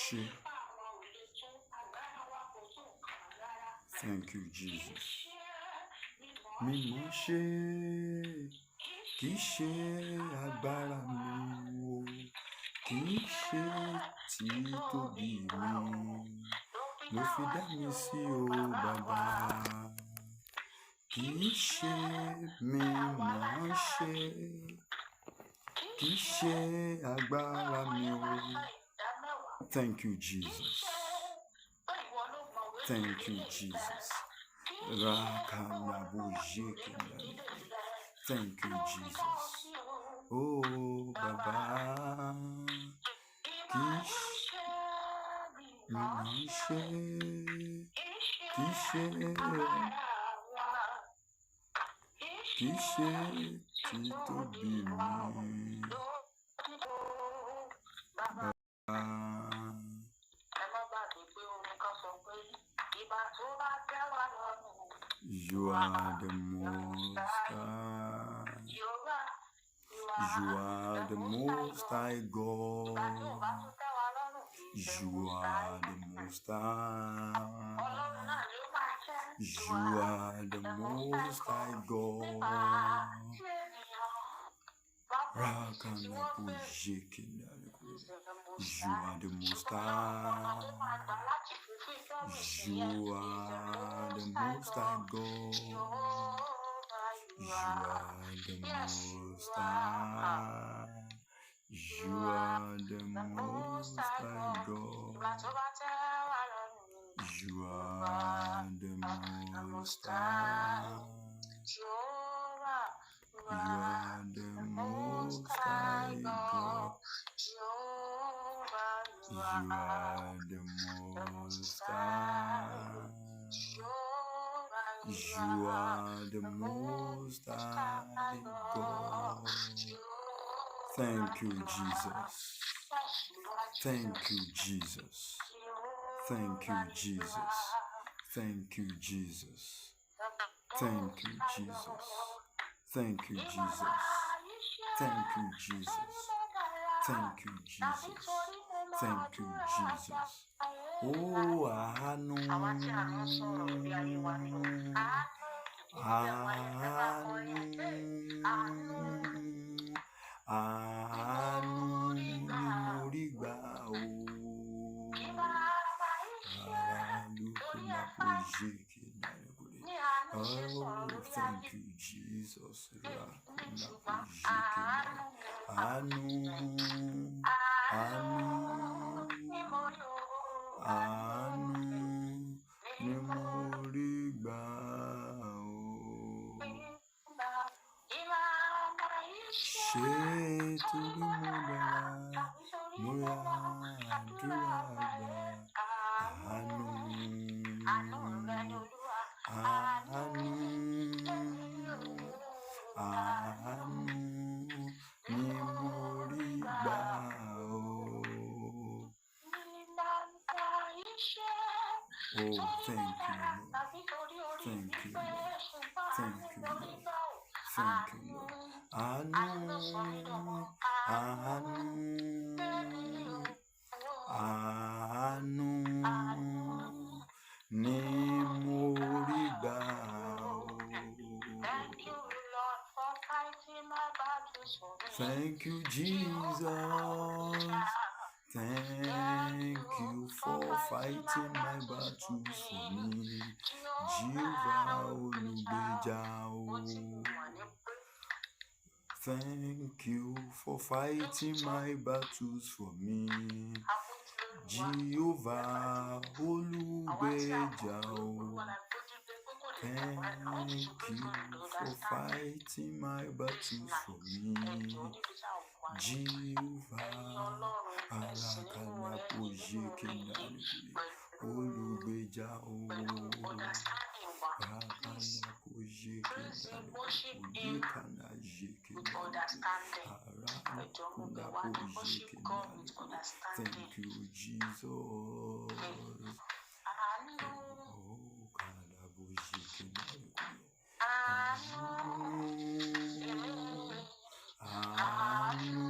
ṣé. Thank you, Jesus. Mímọ́ ṣe kì í ṣe agbára mi o, kì í ṣe títóbi mi ló fi dá mi sí o bàbá. Kì í ṣe mímọ́ ṣe, kì í ṣe agbára mi o. Thank you, Jesus. Thank you, Jesus. Thank you, Jesus. Oh, Baba. Kì í ṣe títóbi mi. You are the most high. You are the most high God. You are the most high. You are the most high God. You are the most high. You are the most high God. You are the most high. You are the most high God. You are the most high. You are the most high God. You are the most high. You are the most high God. Thank you, Jesus. Thank you, Jesus. Thank you, Jesus. Thank you, Jesus. Thank you, Jesus. Thank you, Jesus. Thank you, Jesus. Thank you, Jesus. Thank you, Jesus. Oh, àánú. Àánú ni mo rí gbà o. Oh, thank you, Jesus. Àánú ni mo rí gbà o. Ṣé torí mo ra àdúrà gbà. Àánú ni mo rí gbà o. Oh, thank you, Lord. Thank you, Lord. Thank you, Lord. Thank you, Lord. Àánú ni mo rí gbà o. Thank you, Jesus. Thank you for fighting my battles for me. Jehovah Olùgbèjà o. Thank you for fighting my battles for me. Jehovah Olùgbèjà o. Thank you for fighting my battles for me. Jehovah Olùgbèjà o. Thank you, Jesus. Àánú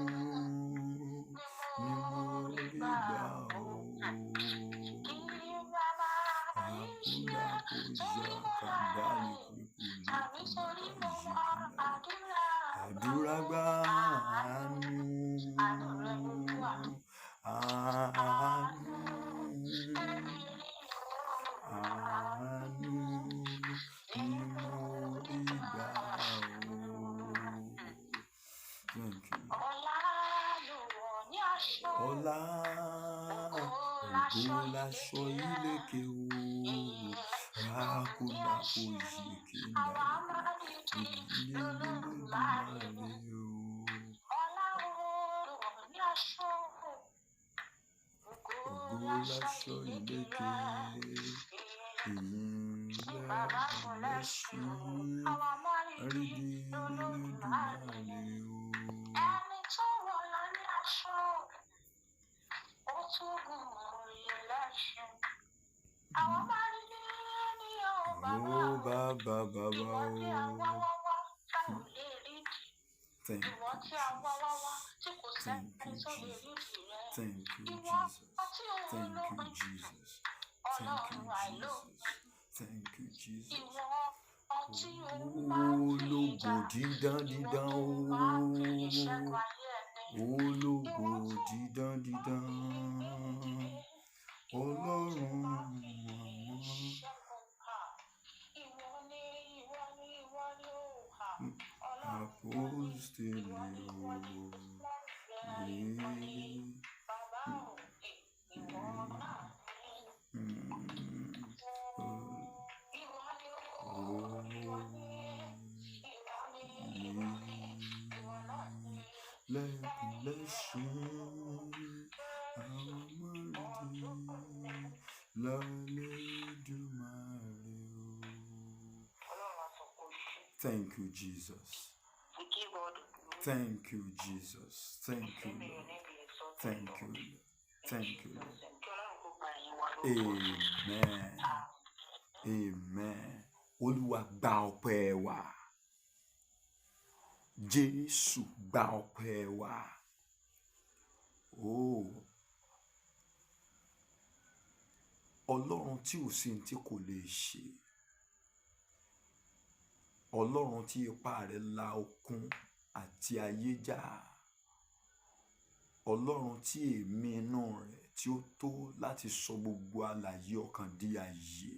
ni mo rí gbà o. ọlá ògo láṣọ ìlẹ̀kẹ̀ o rakuna ojiki ndale o. Ògo láṣọ ìlẹ̀kẹ̀ lẹ́sìn àrídì Olódùmarè o. Ẹni tó wọ̀ lórí aṣọ ó tún gùn òye lẹ́sìn. Àwọn máa rí ní bàbá o. Ìwọ tí a wá wá wá táwọn lè rí di. Ìwọ tí a wá wá wá tí kò sẹ́ni tó lè rí di rẹ. Ìwọ tí òun ló pè Ọlọ́run àìlópin. Ìwọ tí òun máa ń fi ìjà. Ìwọ tó máa ń fi ìṣẹ́gun ayé ẹni. Ológo dídán Ọlọ́run apostoli Thank you, Jesus. Thank you, Jesus. Thank you, Lord. Thank you, Lord. Thank you, Lord. Amen. Amen. Olúwa gba ọpẹ́ wa. Jésù gba ọpẹ́ wa. Oh. Ọlọ́run tí ò sí tí kò lè ṣe. Ọlọ́run tí ipá rẹ̀ la òkun àti ayé já. Ọlọ́run tí èémí inú rẹ̀ tí ó tó láti sọ gbogbo alààyè ọkàn di ààyè.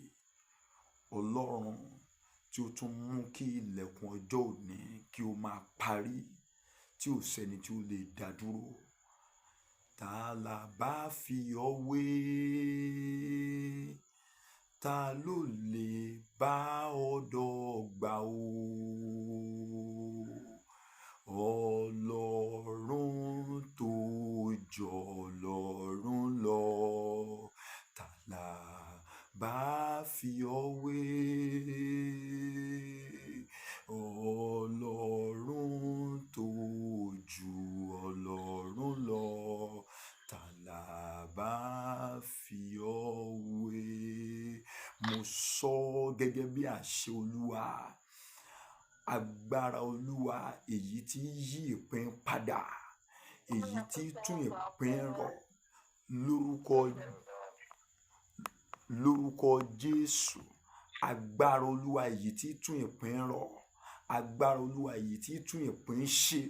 Ọlọ́run tí ó tún mú kí ilẹ̀kùn ọjọ́ òní kí ó máa parí tí ò sẹ́ni tí ó lè dá dúró. Ta la bá fi ọ́ wé? Ta ló lè bá ọ dọ́gba o? Ọlọ́run tó jọ Ọlọ́run lọ. Ta la bá fi ọ́ wé? Ọlọ́run tó ju Ọlọ́run lọ. Ta la bá fi ọ́ wé? Mo sọ gẹ́gẹ́ bí àṣẹ Olúwa, agbára Olúwa èyí tí yí ìpín padà, èyí tí tún ìpín rọ̀ lórúkọ Jésù. Agbára Olúwa èyí tí tún ìpín rọ̀, agbára Olúwa èyí tí tún ìpín ṣe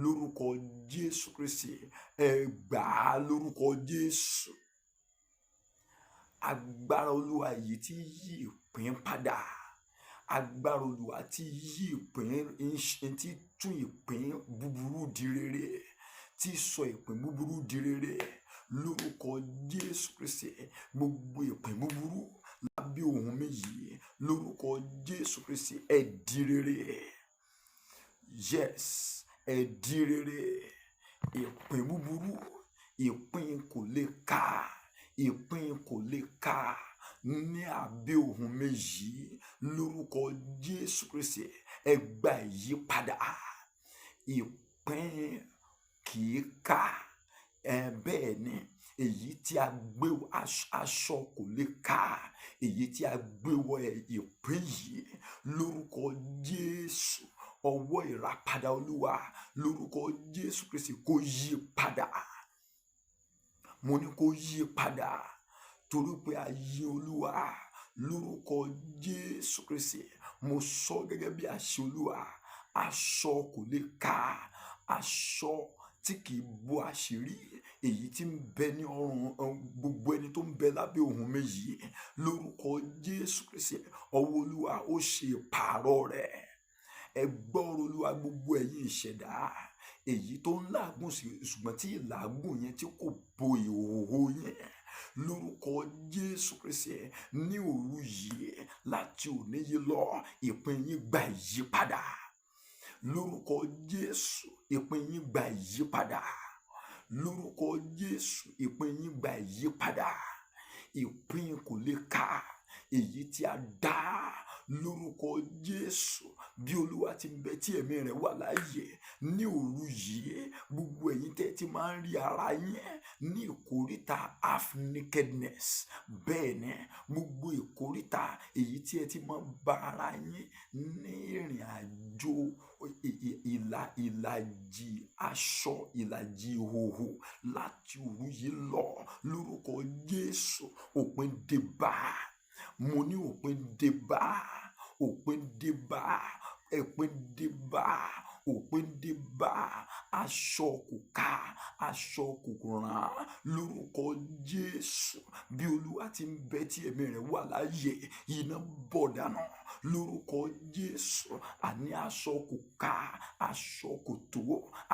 lórúkọ Jésù Kristi. Ẹ gbà á lórúkọ Jésù. Agbára Olúwa èyí tí yí ìpín padà, agbára Olúwa tí yí ìpín, tí tún ìpín búburú di rere, tí sọ ìpín búburú di rere lórúkọ Jésù Kristi. Gbogbo ìpín búburú lábẹ́ ohùn mi yìí lórúkọ Jésù Kristi ẹ di rere. Yes, ẹ di rere. Ìpín búburú, ìpín kò lè ká, ìpín kò lè ká ní abẹ́ ohùn mi yìí lórúkọ Jésù Kristi. Ẹ gba ìyípadà. Ìpín kì í ká. Bẹ́ẹ̀ ni èyí tí a gbé aṣọ kò lè ká, èyí tí a gbé wọ ìpín yìí lórúkọ Jésù. Ọwọ́ ìràpadà Olúwa lórúkọ Jésù Kristi kó yí padà. Mo ní kó yí padà torí pé a yí Olúwa lórúkọ Jésù Kristi. Mo sọ gẹ́gẹ́ bí àṣẹ Olúwa, aṣọ kò lè ká, aṣọ tí kì í bo àṣírí èyí tí ń bẹ ní ọrùn gbogbo ẹni tó ń bẹ lábẹ́ ohùn mi yìí lórúkọ Jésù Kristi. Ọwọ́ Olúwa ó ṣe ìpààrọ̀ rẹ̀. Ẹ gbọ́ ọ̀rọ̀ Olúwa gbogbo ẹ̀yin ìṣẹ̀dá, èyí tó ń làágùn ṣùgbọ́n tí ìlàágùn yẹn tí kò bo ìhòhò yẹn lórúkọ Jésù Kristi ní òru yìí láti òní yìí lọ ìpín yín gba ìyípadà lórúkọ Jésù ìpín yín gba ìyípadà lórúkọ Jésù ìpín yín gba ìyípadà ìpín kò lè ká èyí tí a dá lórúkọ Jésù bí Olúwa ti ń bẹ tí ẹ̀mí rẹ̀ wà láàyè ní òru yìí gbogbo ẹ̀yin tẹ́ ti máa ń rí ara yín ní ìkóríta half nakedness bẹ́ẹ̀ ni gbogbo ìkóríta èyí tí ẹ ti máa ń bá ara yín ní ìrìn àjò ìlàjì aṣọ ìlàjì ìhòhò láti òru yìí lọ lórúkọ Jésù òpin dé bá mo ní òpin dé bá òpin dé bá òpin dé bá òpin dé bá aṣọ kò ká aṣọ kò rán lórúkọ Jésù bí Olúwa ti ń bẹ tí ẹ̀mí rẹ̀ wà láàyè iná bọ̀ dànù lórúkọ Jésù àní aṣọ kò ká aṣọ kò tó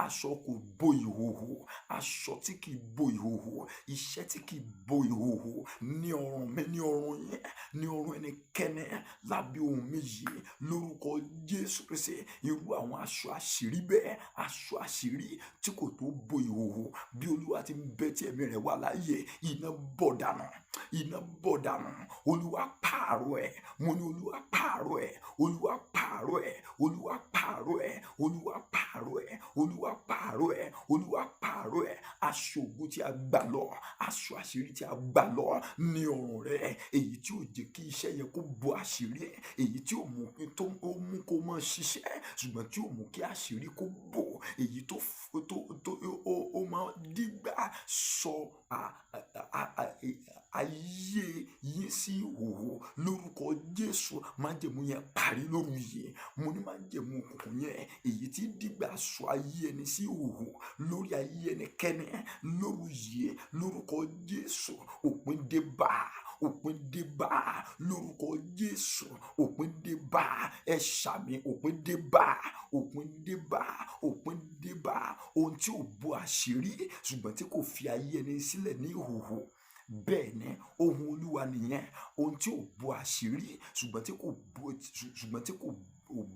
aṣọ kò bo ìhòhò aṣọ tí kì í bo ìhòhò iṣẹ́ tí kì í bo ìhòhò ní ọrùn mi ní ọrùn yẹn ní ọrùn ẹnikẹ́ni lábẹ́ ohùn mi yìí lórúkọ Jésù Kristi irú àwọn aṣọ àṣírí bẹ́ẹ̀ aṣọ àṣírí tí kò tó bo ìhòhò bí Olúwa ti ń bẹ tí ẹ̀mí rẹ̀ wà láàyè iná bọ̀ dànù iná bọ̀ dànù Olúwa pààrọ̀ ẹ̀ mo ní Olúwa pààrọ̀ ẹ̀ Olúwa pààrọ̀ ẹ̀ Olúwa pààrọ̀ ẹ̀ Olúwa pààrọ̀ ẹ̀ Olúwa pààrọ̀ ẹ̀ Olúwa pààrọ̀ ẹ̀ aṣọ ògo tí a gbà lọ aṣọ àṣírí tí a gbà lọ ní ọrùn rẹ̀ èyí tí ò jẹ́ kí iṣẹ́ yẹn kó bo àṣírí èyí tí ò mú kó mọ́ ṣiṣẹ́ ṣùgbọ́n tí ò mú kí àṣírí kó bò èyí tó máa dígbà sọ ayé yín sí ìhòhò lórúkọ Jésù májẹ̀mú yẹn parí lóru yìí mo ní májẹ̀mú òkùnkùn yẹn èyí tí dígbà sọ ayé ẹni sí ìhòhò lórí ayé ẹnikẹ́ni lóru yìí lórúkọ Jésù òpin dé bá òpin dé bá lórúkọ Jésù òpin dé bá ẹ ṣàmì òpin dé bá òpin dé bá òpin dé bá ohun tí ò bo àṣírí ṣùgbọ́n tí kò fi ayé ẹni sílẹ̀ ní ìhòhò bẹ́ẹ̀ ni ohun Olúwa nìyẹn ohun tí ò bo àṣírí ṣùgbọ́n tí kò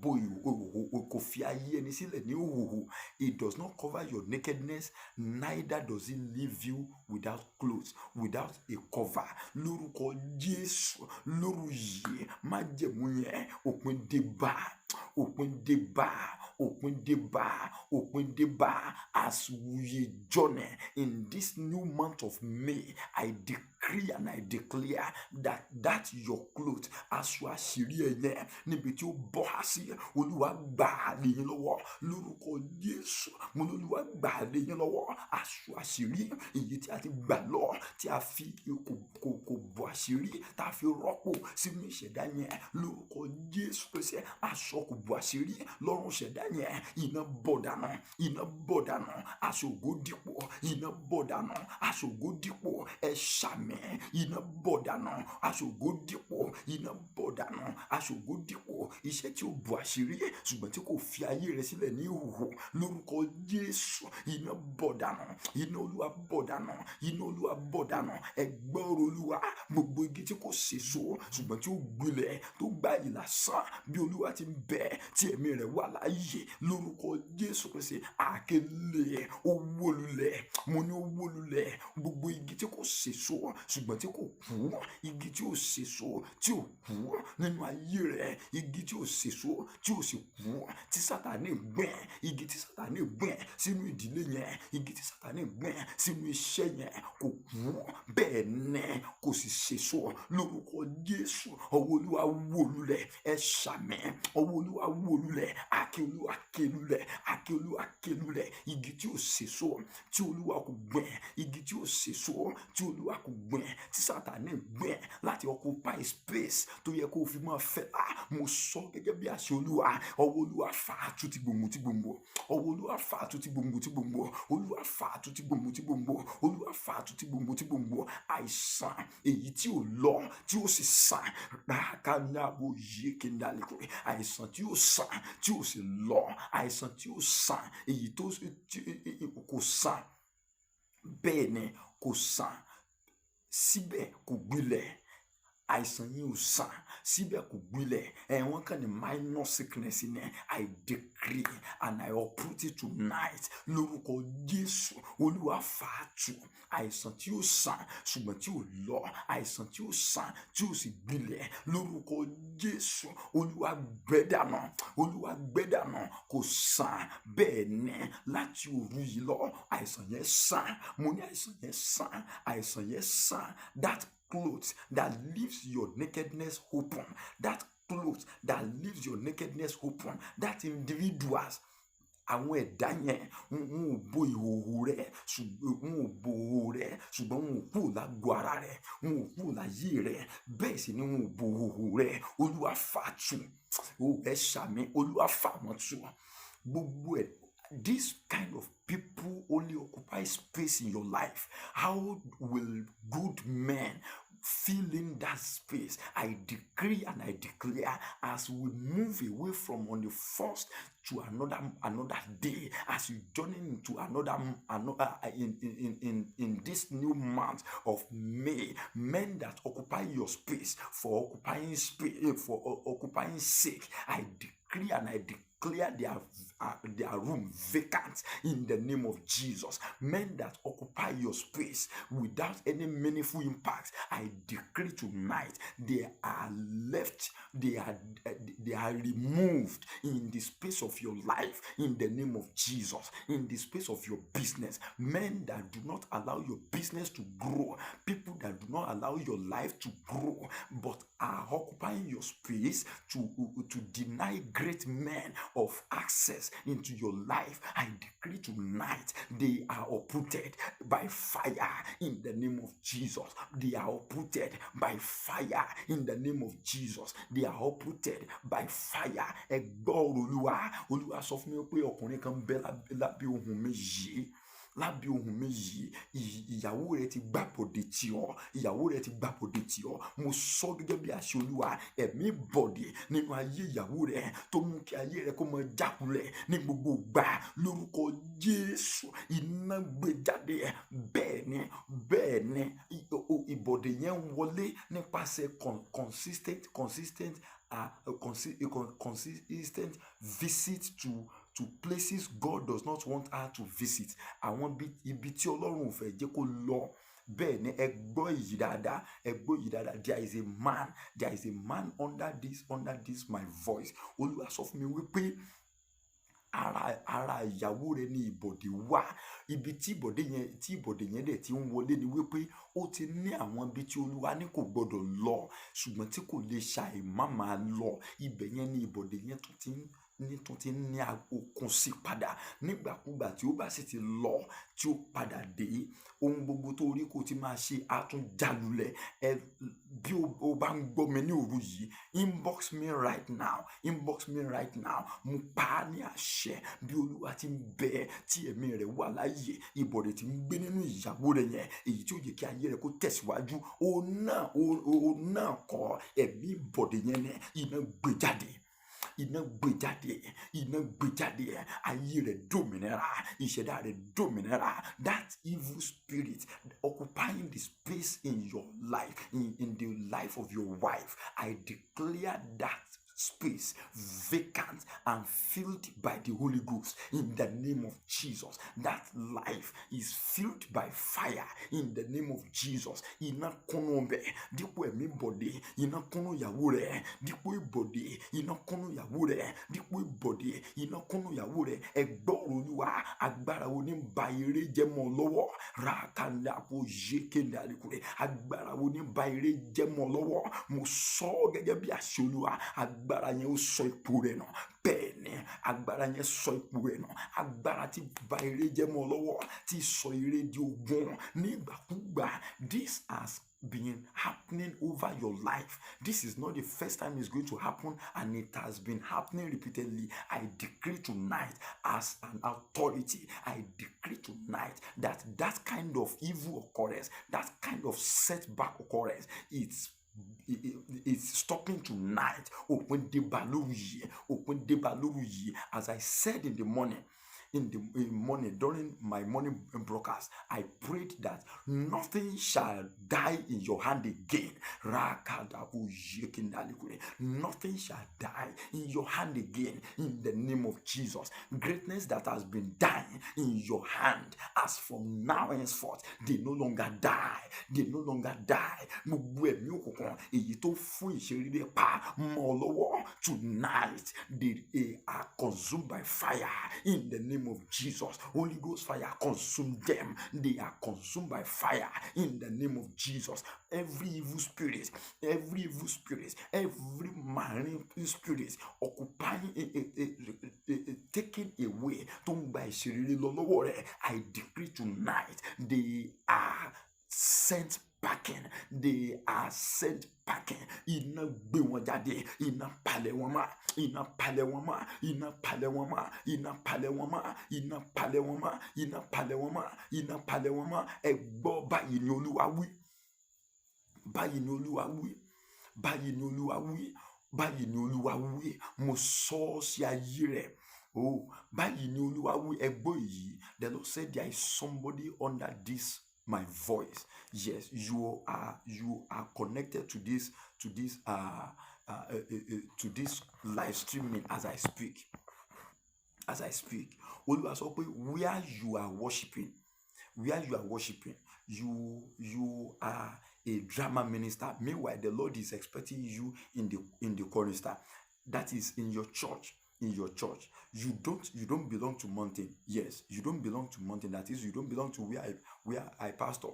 bo ìhòhò kò fi ayé ẹni sílẹ̀ ní ìhòhò it does not cover your nakedness neither does it leave you without clothes without a cover lórúkọ Jésù lóru yìí májẹ̀mú yẹn òpin dé bá òpin dé bá òpin dé bá òpin dé bá as we journey in this new month of May I decree and I declare that your clothes aṣọ àṣírí ẹ̀yẹ níbi tí ó bọ́ á sí Olúwa gbà á lé yín lọ́wọ́ lórúkọ Jésù mo ní Olúwa gbà á lé yín lọ́wọ́ aṣọ àṣírí èyí tí a ti gbà lọ tí a fi kò bọ́ àṣírí tá a fi rọ́pò sínú ìṣẹ̀dá yẹn lórúkọ Jésù Kristi aṣọ kò bọ́ àṣírí lọ́rùn ìṣẹ̀dá yẹn iná bọ̀ dànù aṣọ ògo dípò iná bọ̀ dànù aṣọ ògo dípò ẹ ṣàmì iná bọ̀ dànù aṣọ ògo dípò iná bọ̀ dànù aṣọ ògo dípò iṣẹ́ tí ó bọ̀ àṣírí ṣùgbọ́n tí kò fi ayé rẹ̀ sílẹ̀ ní ìhòhò lórúkọ Jésù iná bọ̀ dànù iná Olúwa bọ̀ dànù iná Olúwa bọ̀ dànù ẹ gbọ́ ọ̀rọ̀ Olúwa gbogbo igi tí kò sèso ṣùgbọ́n tí ó gbilẹ̀ tó gbá yìí lásán bí Olúwa ti ń bẹ tí ẹ̀mí rẹ̀ wà láàyè lórúkọ Jésù Kristi àkèlè owó lulẹ̀ mo ní owó lulẹ̀ gbogbo igi tí kò sèso ṣùgbọ́n tí kò kú igi tí ò sèso tí ò kú nínú ayé rẹ̀ igi tí ò sèso tí ò sì kú tí Sátánì gbìn igi tí Sátánì gbìn sínú ìdílé yẹn igi tí Sátánì gbìn sínú iṣẹ́ yẹn kò kú bẹ́ẹ̀ ni kò sì sèso lórúkọ Jésù ọwọ́ Olúwa wó lulẹ̀ ẹ ṣàmì ọwọ́ Olúwa wó lulẹ̀ àkè Olúwa ké lulẹ̀ àkè Olúwa ké lulẹ̀ igi tí ò sèso tí Olúwa kò gbìn igi tí ò sèso tí Olúwa kò gbìn tí Sátánì gbìn láti occupy space tó yẹ kó fi máa fẹ́ mo sọ gẹ́gẹ́ bí àṣẹ Olúwa ọwọ́ Olúwa fà á tú ti gbòǹgbò tí gbòǹgbò ọwọ́ Olúwa fà á tú ti gbòǹgbò tí gbòǹgbò Olúwa fà á tú ti gbòǹgbò tí gbòǹgbò Olúwa fà á tí gbòǹgbò àìsàn èyí tí ò lọ tí ó sì sàn rákàndàbò yékèndàlẹ́kùrẹ́ àìsàn tí ó sàn tí ó sì lọ àìsàn tí ó sàn èyí tó kò sàn bẹ́ẹ̀ ni kò sàn síbẹ̀ kò gbilẹ̀ àìsàn yìí ò sàn síbẹ̀ kò gbilẹ̀ wọ́n kàn ní minor sickness ni I decree and I uproot it tonight lórúkọ Jésù Olúwa fàátù àìsàn tí ó sàn ṣùgbọ́n tí ò lọ àìsàn tí ó sàn tí ó sì gbilẹ̀ lórúkọ Jésù Olúwa gbẹ́dànù kò sàn bẹ́ẹ̀ ni láti òru yìí lọ àìsàn yẹn sàn mo ní àìsàn yẹn sàn that clothes that leaves your nakedness open, that clothes that leaves your nakedness open, that individuals àwọn ẹ̀dá yẹn wọn ò bo ìhòòhò rẹ̀ ṣùgbọ́n wọn ò kúrò lágbo ara rẹ̀ wọn ò kúrò láyé rẹ̀ bẹ́ẹ̀ sì ni wọn ò bo ìhòòhò rẹ̀ Olúwa fàtú ẹ ṣàmì Olúwa fà wọ́n tú gbogbo ẹ̀. This kind of people only occupy space in your life. How will good men fill in that space? I decree and I declare as we move away from on the first to another day, as you journey into another in this new month of May, men that occupy your space for occupying sake, I decree and I declare their room vacant in the name of Jesus. Men that occupy your space without any meaningful impact, I decree tonight they are left, they are removed in the space of your life in the name of Jesus, in the space of your business. Men that do not allow your business to grow, people that do not allow your life to grow, but are occupying your space to deny great men of access into your life. I decree tonight they are uprooted by fire in the name of Jesus. They are uprooted by fire in the name of Jesus. They are uprooted by fire. Olúwa sọ fún mi pé ọkùnrin kan bẹ lábẹ́ ohùn mi yìí. Lábẹ́ ohùn mi yìí ìyàwó rẹ ti gbàbọ̀dé tì ọ́ mo sọ gẹ́gẹ́ bí àṣẹ Olúwa ẹ̀mí bọ̀dé nínú ayé ìyàwó rẹ tó mú kí ayé rẹ kó mọ jákulẹ̀ ní gbogbo ìgbà lórúkọ Jésù iná gbé jáde bẹ́ẹ̀ ni ìbọ̀dé yẹn wọlé nípasẹ̀ consistent visit to places God does not want her to visit. Àwọn ibi tí Ọlọ́run ò fẹ́ jẹ́ kó lọ. Bẹ́ẹ̀ ni ẹ gbọ́ èyí dáadáa. There is a man under this my voice. Olúwa sọ fún mi wípé ara ìyàwó rẹ ní ìbọ̀dé wà. Ibi tí ìbọ̀dé yẹn dẹ̀ ti ń wọlé ni wípé ó ti ní àwọn ibi tí Olúwa ní kò gbọdọ̀ lọ ṣùgbọ́n tí kò lè ṣàì má máa lọ. Ibẹ̀ yẹn ni ìbọ̀dé yẹn tó ti ní okun sí padà nígbàkúgbà tí ó bá sì ti lọ tí ó padà dé ohun gbogbo tó rí kó ti máa ṣe àtúnjalulẹ̀. Bí o bá ń gbọ́ mi ní òru yìí inbox me right now mo pa á ní àṣẹ bí Olúwa ti ń bẹ tí ẹ̀mí rẹ̀ wà láàyè ìbọ̀dé tí ń gbé nínú ìyàwó rẹ̀ yẹn èyí tí ó yẹ kí ayé rẹ̀ kó tẹ̀síwájú òun náà kọ́ ẹ̀mí ìbọ̀dé yẹn ní iná gbé jáde ayé rẹ̀ dòmìnira ìṣẹ̀dá rẹ̀ dòmìnira. That evil spirit occupying the space in your life in the life of your wife, I declare that space vacant and filled by the Holy Ghost in the name of Jesus. That life is filled by fire in the name of Jesus. Iná kúnnú bẹ̀ dípò ẹ̀mí bọ̀dé iná kúnnú ìyàwó rẹ̀ dípò ìbọ̀dé iná kúnnú ìyàwó rẹ̀ dípò ìbọ̀dé iná kúnnú ìyàwó rẹ̀. Ẹ gbọ́ Olúwa agbára wo ní ba eré jẹ́ mọ́ lọ́wọ́ rákàndàpọ̀ yékèndàlẹ́kùrẹ́ agbára wo ní ba eré jẹ́ mọ́ lọ́wọ́ mo sọ gẹ́gẹ́ bí àṣẹ Olúwa agbára yẹn ó sọ ipò rẹ̀ nù. Bẹ́ẹ̀ ni agbára yẹn sọ ipò rẹ̀ nù. Agbára tí ba ire jẹ́ mọ́ ọ lọ́wọ́, tí sọ ire di ogun nígbàkúgbà. This has been happening over your life. This is not the first time it's going to happen, and it has been happening repeatedly. I decree tonight, as an authority, I decree tonight that that kind of evil occurrence, that kind of setback occurrence, it's stopping tonight. Open the baluyi. As I said in the morning, during my morning broadcast, I prayed that nothing shall die in your hand again. Nothing shall die in your hand again in the name of Jesus. Greatness that has been dying in your hand, as from now henceforth, they no longer die. They no longer die. Tonight, they are consumed by fire in the name of Jesus. Holy Ghost fire consume them. They are consumed by fire in the name of Jesus. Every evil spirit, every marine spirit occupying, taking away, I decree tonight they are sent packing. They are sent packing. Iná gbé wọn jáde, iná palẹ̀ wọn mọ́, iná palẹ̀ wọn mọ́, iná palẹ̀ wọn mọ́, iná palẹ̀ wọn mọ́, iná palẹ̀ wọn mọ́, iná palẹ̀ wọn mọ́, iná palẹ̀ wọn mọ́. Ẹ gbọ́, báyìí ni Olúwa wí. Báyìí ni Olúwa wí. Báyìí ni Olúwa wí. Báyìí ni Olúwa wí. Mo sọ sí ayé rẹ̀. Oh, báyìí ni Olúwa wí. Ẹ gbọ́ èyí. The Lord said there is somebody under this my voice. Yes, you are connected to this live streaming as I speak. Olúwa sọ pé where you are worshiping, you are a drama minister. Meanwhile, the Lord is expecting you in the chorister. That is in your church. In your church, you don't belong to mountain. Yes, you don't belong to mountain. That is, you don't belong to where I pastor.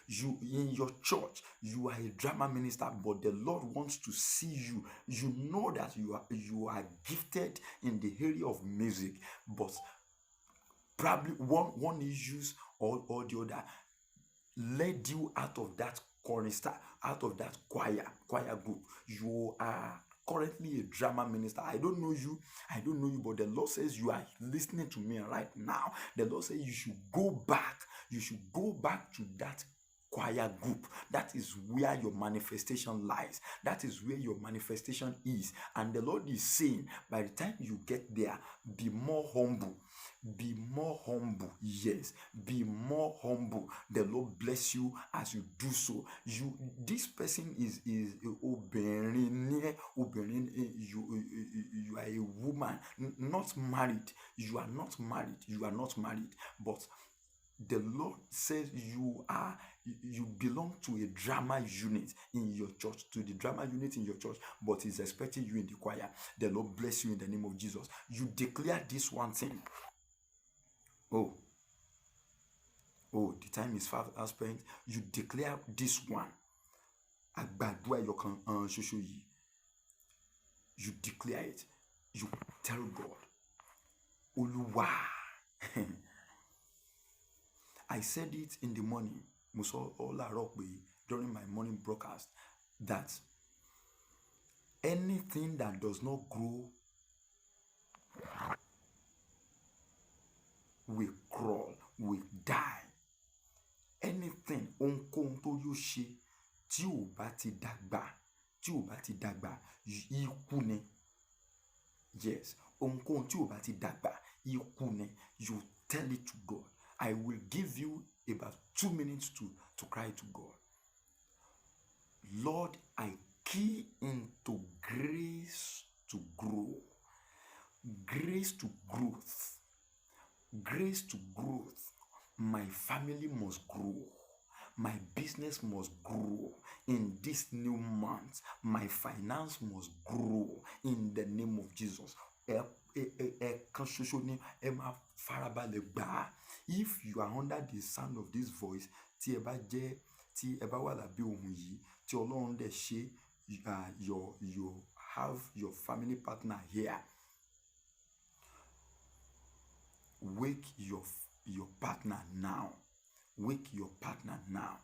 You in your church, you are a drama minister, but the Lord wants to see you. You know that you are gifted in the area of music, but probably one issues or the other led you out of that chorister, out of that choir group. You are currently a drama minister. I don't know you, but the Lord says you are listening to me right now. The Lord says you should go back to that choir group. That is where your manifestation lies. That is where your manifestation is. And the Lord is saying, by the time you get there, be more humble. Be more humble. Yes, be more humble. The Lord bless you as you do so. This person is Oberin. You are a woman, not married. You are not married. But the Lord says you belong to a drama unit in your church, but He's expecting you in the choir. The Lord bless you in the name of Jesus. You declare this one thing. Oh, the time is fast spent. You declare this one. You declare it. You tell God, Oluwa. I said it in the morning, during my morning broadcast, that anything that does not grow will crawl, will die. Anything, ohunkóhun tó yóò ṣe tí ò bá ti dàgbà, ikú ni. Yes, ohunkóhun tí ò bá ti dàgbà, ikú ni. You tell it to God. I will give you about 2 minutes to cry to God. Lord, I key into grace to grow, grace to growth. Grace to growth. My family must grow. My business must grow in this new month. My finance must grow in the name of Jesus. If you are under the sound of this voice, your have your family partner here, wake your partner now. Wake your partner now.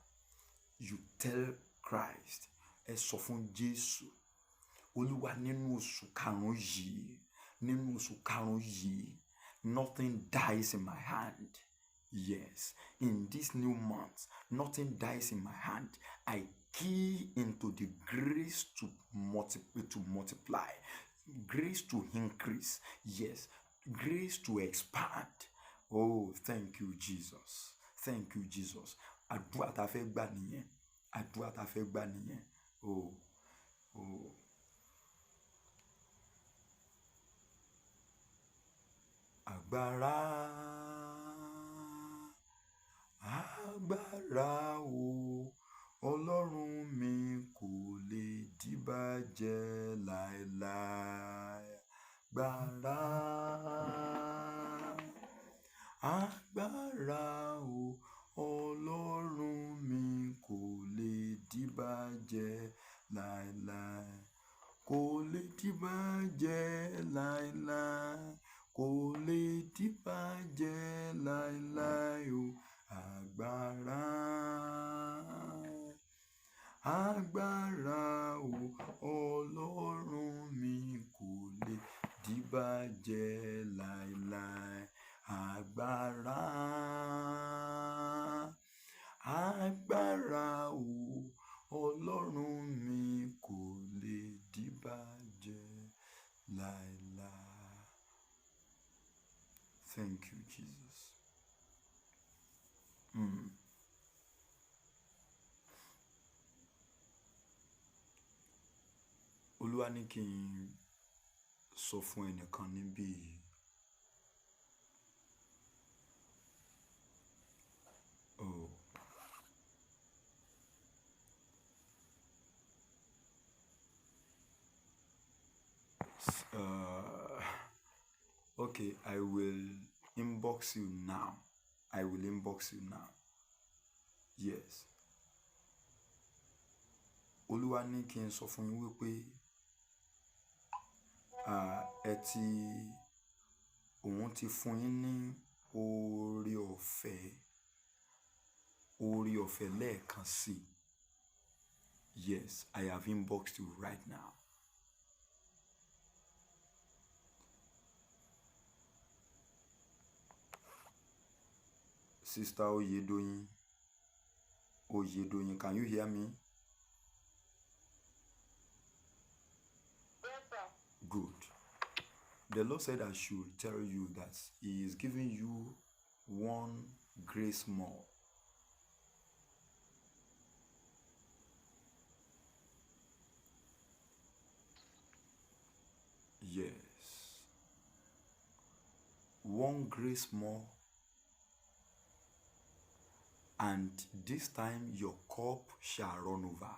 You tell Christ, ẹ sọ fún Jésù, Olúwa nínú oṣù karùn-ún yìí, nothing dies in my hand. Yes, in this new month, nothing dies in my hand. I key into the grace to multiply, grace to increase, yes, grace to expand. Oh, thank you, Jesus. Thank you, Jesus. Àdúrà tá fẹ́ gbà nìyẹn. Àdúrà tá fẹ́ gbà nìyẹn. Oh. Agbára o, Ọlọ́run mi kò lè dìbàjẹ́ láéláé. Agbára o, Ọlọ́run mi kò lè dìbàjẹ́ láéláé. Kò lè dìbàjẹ́ láéláé. Kò lè dìbàjẹ́ láéláé o. Agbára o, Ọlọ́run mi kò lè dìbàjẹ́ láéláé. Agbára o, Ọlọ́run mi kò lè dìbàjẹ́ láéláé. Thank you, Jesus. Olúwa ní kí n sọ fún ẹnìkan níbí yìí. Okay, I will inbox you now. Yes. Olúwa ní kí n sọ fún yín wípé òun ti fún yín ní oore ọ̀fẹ́ lẹ́ẹ̀kan sí. Yes, I have inboxed you right now. Sister Oyedoyin, can you hear me? Yes, sir. Good. The Lord said I should tell you that He is giving you one grace more. Yes. One grace more. And this time your cup shall run over.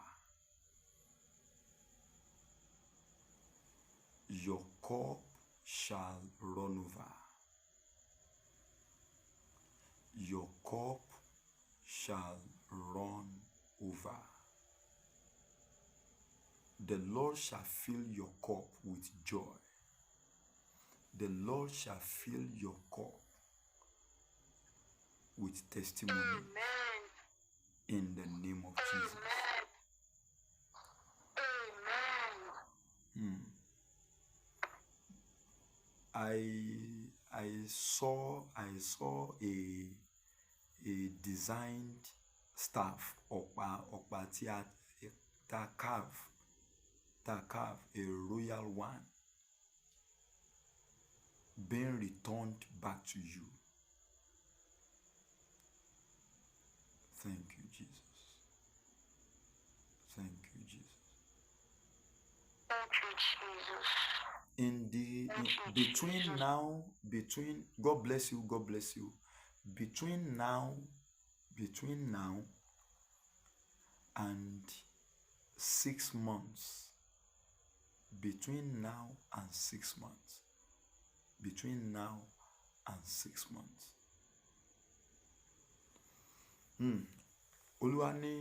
Your cup shall run over. Your cup shall run over. The Lord shall fill your cup with joy. The Lord shall fill your cup with testimony. Amen. In the name of Jesus. Amen. I saw a designed staff ọ̀pá tí a carve, a royal one, being returned back to you. Thank you, Jesus. Thank you, Jesus. Thank you, Jesus. Between God bless you, between now and 6 months, between now and 6 months, Olúwa ní,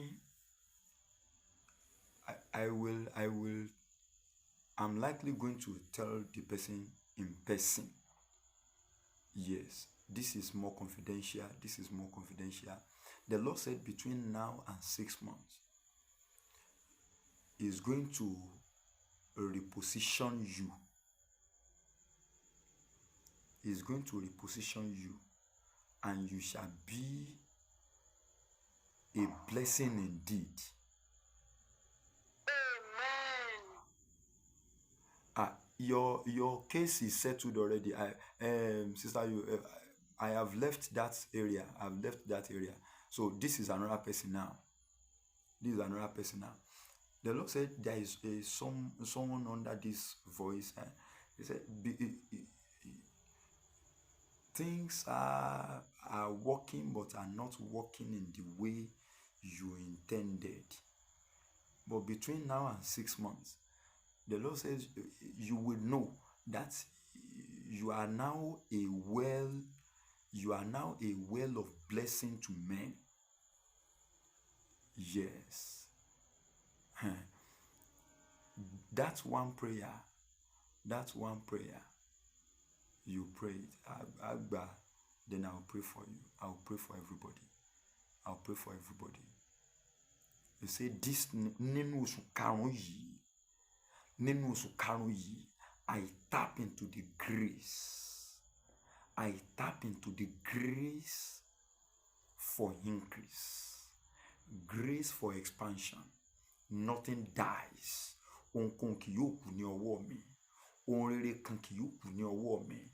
I will I'm likely going to tell the person in person. Yes, this is more confidential. This is more confidential. The Lord said between now and 6 months, He's going to reposition you. He's going to reposition you, and you shall be a blessing indeed. Your case is settled already. Sister, I have left that area. I've left that area. So this is another person now. This is another person now. The Lord said there is someone under this voice. He said things are working, but are not working in the way you intended. But between now and 6 months, the Lord says you will know that you are now a well of blessing to men. Yes. That's one prayer you prayed. Then I'll pray for you. I'll pray for everybody. You say this nínú oṣù karùn-ún yìí, I tap into the grace. I tap into the grace for increase, grace for expansion. Nothing dies. Ohunkóhun kì yóò kú ní ọwọ́ mi. Ohun rere kan kì yóò kú ní ọwọ́ mi.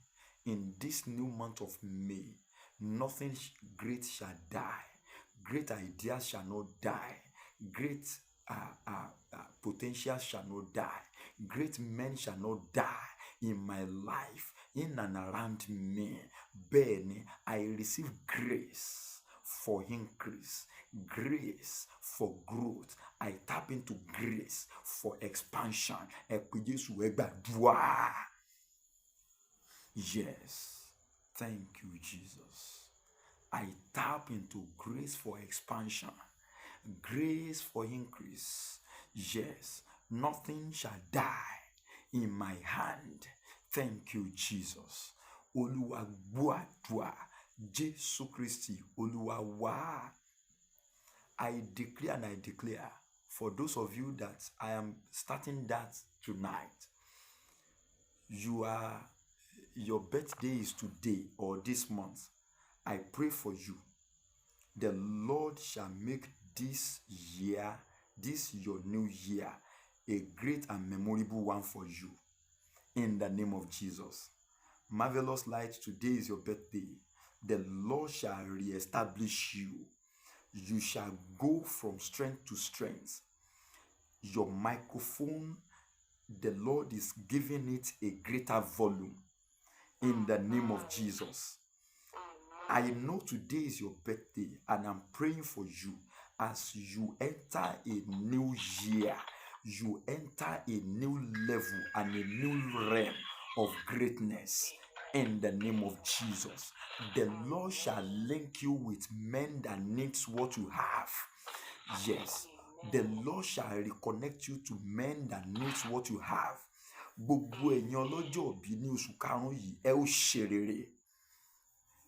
In this new month of May, nothing great shall die. Great ideas shall not die. Great potential shall not die. Great men shall not die in my life, in and around me. Bẹ́ẹ̀ni, I receive grace for increase, grace for growth. I tap into grace for expansion. Ẹ pé Jésù, ẹ gbàdúrà. Yes, thank you, Jesus. I tap into grace for expansion, grace for increase. Yes, nothing shall die in my hand. Thank you, Jesus. Olúwa gbọ́ àdúrà. Jésù Kristi, Olúwa wá. I declare and I declare for those of you that I am starting that tonight. Your birthday is today or this month. I pray for you. The Lord shall make this year, this your new year, a great and memorable one for you. In the name of Jesus. Marvelous Light, today is your birthday. The Lord shall reestablish you. You shall go from strength to strength. Your microphone, the Lord is giving it a greater volume. In the name of Jesus. I know today is your birthday, and I'm praying for you as you enter a new year. You enter a new level and a new realm of greatness. In the name of Jesus, the Lord shall link you with men that needs what you have. Yes, the Lord shall reconnect you to men that needs what you have. Gbogbo ẹ̀yin ọlọ́jọ́ bí ní oṣù karùn-ún yìí, ẹ ó ṣe rere.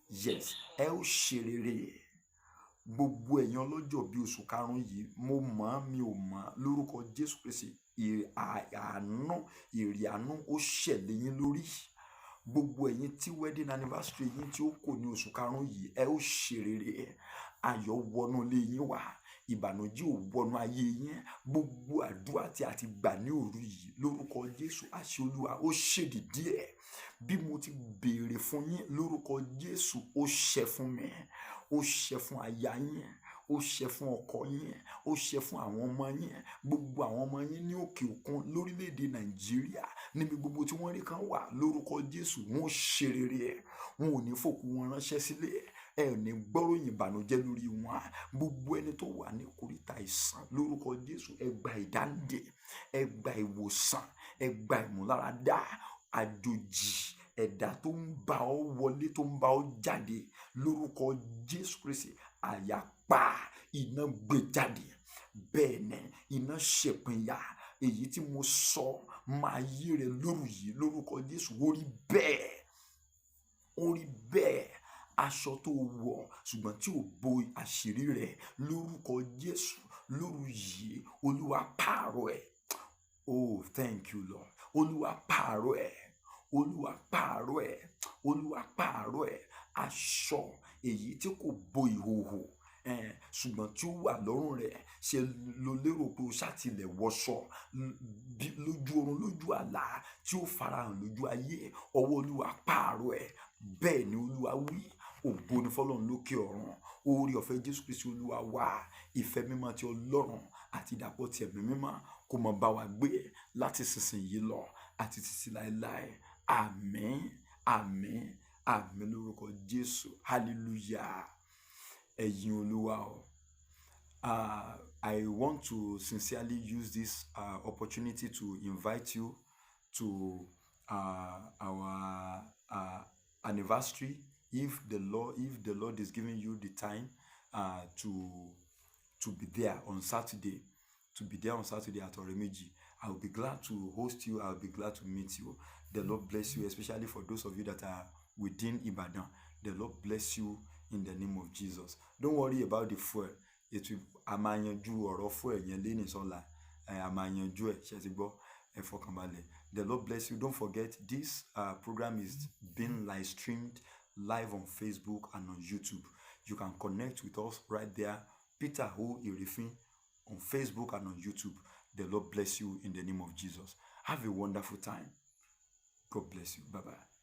Yes, ẹ ó ṣe rere. Gbogbo ẹ̀yin ọlọ́jọ́ bí oṣù karùn-ún yìí, mo mọ̀ mi ò mọ̀, lórúkọ Jésù Kristi, èrè àánú ó ṣẹlẹ̀ yín lórí. Gbogbo ẹ̀yin tí wedding anniversary yín tí ó kò ní oṣù karùn-ún yìí, ẹ ó ṣe rere. Ayọ̀ wọnú ilé yín wá. Ìbànújẹ́ ò wọnú ayé yín. Gbogbo àdúrà tí a ti gbà ní òru yìí, lórúkọ Jésù, àṣẹ Olúwa ó ṣèdìdí ẹ̀. Bí mo ti béèrè fún yín, lórúkọ Jésù ó ṣẹ fún mi. Ó ṣẹ fún aya yín. Ó ṣẹ fún ọkọ yín. Ó ṣẹ fún àwọn ọmọ yín. Gbogbo àwọn ọmọ yín ní òkè òkun lórílẹ̀‐èdè Nàìjíríà, níbi gbogbo tí wọ́n rí kan wà, lórúkọ Jésù wọ́n ṣe rere. Wọn ò ní fòkú wọn ránṣẹ́ sílé. Ẹ ò ní gbọ́ròyìn ìbànújẹ́ lórí wọn. Gbogbo ẹni tó wà ní kòríta ìsàn, lórúkọ Jésù, ẹ gba ìdáǹdè, ẹ gba ìwòsàn, ẹ gba ìmúláradá. Àjòjì ẹ̀dá tó ń bá ọ wọlé, tó ń bá ọ jáde, lórúkọ Jésù Kristi, àyà pa, iná gbé jáde. Bẹ́ẹ̀ ni, iná ṣèpínyà. èyí tí mo sọ máa yí rẹ lóru yìí lórúkọ Jésù. Ó rí bẹ́ẹ̀. Aṣọ tó wọ̀ ṣùgbọ́n tí ò bo àṣírí rẹ̀ lórúkọ Jésù lóru yìí Olúwa pààrọ̀ ẹ̀. Oh, thank you, Lord. Olúwa pààrọ̀ ẹ̀. Aṣọ èyí tí kò bo ìhòhò ṣùgbọ́n tí ó wà lọ́rùn rẹ̀, ṣe lo lérò pé o ṣàtìlẹ̀ wọṣọ lójú oorun lójú àlá tí ó farahàn lójú ayé. Ọwọ́ Olúwa pààrọ̀ ẹ̀. Bẹ́ẹ̀ ni Olúwa wí. Ògo ni fọ́lọ́run lókè ọ̀run. Oore ọ̀fẹ́ Jésù Kristi Olúwa wa, ìfẹ́ mímọ́ ti Ọlọ́run àti ìdàpọ̀ ti ẹ̀mí mímọ́ kó máa bá wa gbé láti ìsinsìnyí lọ àti títí láéláé. Àmín lórúkọ Jésù. Hallelujah. Ẹ̀yin Olúwa o. I want to sincerely use this opportunity to invite you to our anniversary. If the Lord is giving you the time to be there on Saturday, at Oremeji, I will be glad to host you. I will be glad to meet you. The Lord bless you, especially for those of you that are within Ibadan. The Lord bless you in the name of Jesus. Don't worry about the fuel. A máa yanjú ọ̀rọ̀ fuel yẹn léni sọ́la. A máa yanjú ẹ̀, ṣé ti gbọ́? Ẹ fọkàn balẹ̀. The Lord bless you. Don't forget, this program is being live streamed live on Facebook and on YouTube. You can connect with us right there, Peter O. Irifin, on Facebook and on YouTube. The Lord bless you in the name of Jesus. Have a wonderful time. God bless you. Bye-bye.